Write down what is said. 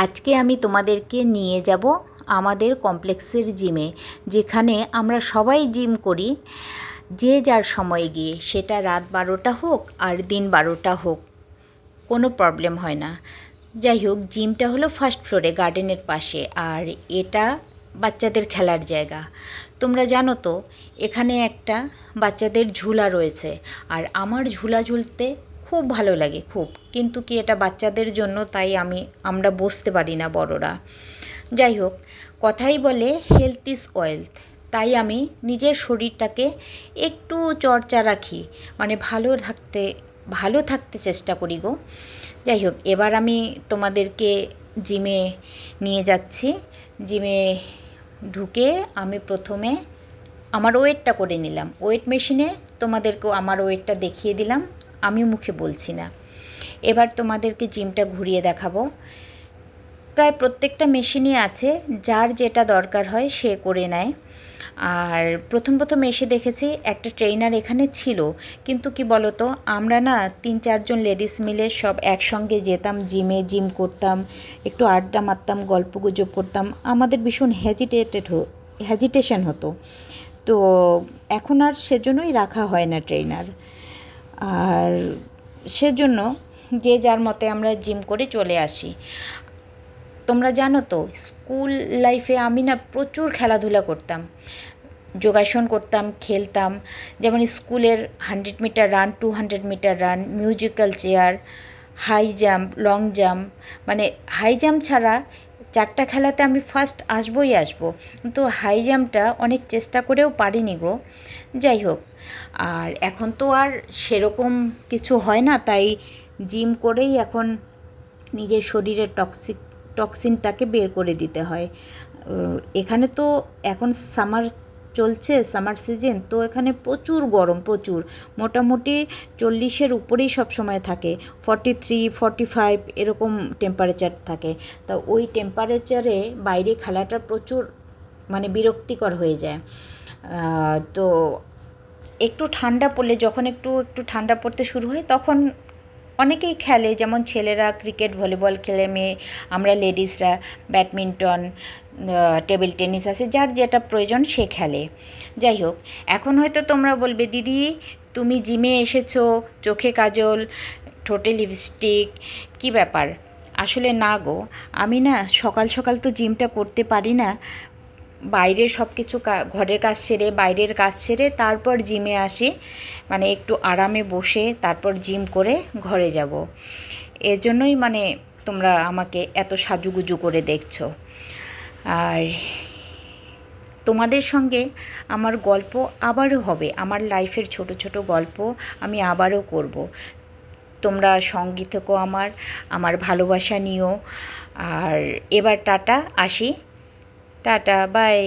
আজকে আমি তোমাদেরকে নিয়ে যাব আমাদের কমপ্লেক্সের জিমে, যেখানে আমরা সবাই জিম করি যে যার সময় গিয়ে, সেটা রাত 12টা হোক আর দিন 12টা হোক, কোনো প্রবলেম হয় না। যাই হোক, জিমটা হলো ফার্স্ট ফ্লোরে গার্ডেনের পাশে, আর এটা বাচ্চাদের খেলার জায়গা। তোমরা জানো তো, এখানে একটা বাচ্চাদের ঝুলা রয়েছে, আর আমার ঝুলা ঝুলতে খুব ভালো লাগে খুব, কিন্তু কি এটা বাচ্চাদের জন্য, তাই আমরা বসতে পারি না বড়রা। যাই হোক, কথাই বলে হেলথ ইজ ওয়েলথ, তাই আমি নিজের শরীরটাকে একটু চর্চা রাখি, মানে ভালো থাকতে চেষ্টা করি গো। যাই হোক, এবার আমি তোমাদেরকে জিমে নিয়ে যাচ্ছি। জিমে ঢুকে আমি প্রথমে আমার ওয়েটটা করে নিলাম, ওয়েট মেশিনে তোমাদেরকেও আমার ওয়েটটা দেখিয়ে দিলাম, আমি মুখে বলছি না। এবার তোমাদেরকে জিমটা ঘুরিয়ে দেখাবো। প্রায় প্রত্যেকটা মেশিনই আছে, যার যেটা দরকার হয় সে করে নেয়। আর প্রথম এসে দেখেছি একটা ট্রেনার এখানে ছিল, কিন্তু কি বলতো, আমরা না 3-4 জন লেডিস মিলে সব একসঙ্গে যেতাম জিমে, জিম করতাম, একটু আড্ডা মারতাম, গল্পগুজব করতাম, আমাদের ভীষণ হ্যাজিটেশন হতো। তো এখন আর সেজন্যই রাখা হয় না ট্রেনার, আর সেজন্য যে যার মতে আমরা জিম করে চলে আসি। তোমরা জানো তো, স্কুল লাইফে আমি না প্রচুর খেলাধুলা করতাম, যোগাসন করতাম, খেলতাম। যেমন স্কুলের 100 metre run, 200 metre run, musical chair, high jump, long jump, মানে হাই জাম্প ছাড়া 4টা খেলাতে আমি ফার্স্ট আসবো, কিন্তু হাই জাম্পটা অনেক চেষ্টা করেও পারিনি গো। যাই হোক, আর এখন তো আর সেরকম কিছু হয় না, তাই জিম করেই এখন নিজের শরীরের টক্সিনটাকে বের করে দিতে হয়। এখানে তো এখন সামার সিজন, তো এখানে প্রচুর গরম, প্রচুর, মোটামুটি 40-এর উপরেই সব সময় থাকে, 43-45 এরকম টেম্পারেচার থাকে। তা ওই টেম্পারেচারে বাইরে খেলাটা প্রচুর মানে বিরক্তিকর হয়ে যায়। তো একটু ঠান্ডা পড়লে, যখন একটু ঠান্ডা পড়তে শুরু হয়, তখন অনেকেই খেলে, যেমন ছেলেরা ক্রিকেট, ভলিবল খেলে, আমরা লেডিসরা ব্যাডমিন্টন, টেবিল টেনিস আছে, যার যেটা প্রয়োজন সে খেলে। যাই হোক, এখন হয়তো তোমরা বলবে, দিদি তুমি জিমে এসেছো, চোখে কাজল, ঠোঁটে লিপস্টিক, কী ব্যাপার? আসলে না গো, আমি না সকাল সকাল তো জিমটা করতে পারি না, বাইরের সব কিছু ঘরের কাজ সেরে, বাইরের কাজ সেরে তারপর জিমে আসি, মানে একটু আরামে বসে তারপর জিম করে ঘরে যাব। এজন্যই মানে তোমরা আমাকে এত সাজুগুজু করে দেখছো। আর তোমাদের সঙ্গে আমার গল্প আবারও হবে, আমার লাইফের ছোট ছোট গল্প আমি আবারও করব। তোমরা সঙ্গী থেকো, আমার ভালোবাসা নিও। আর এবার টাটা, আসি, টাটা, বাই।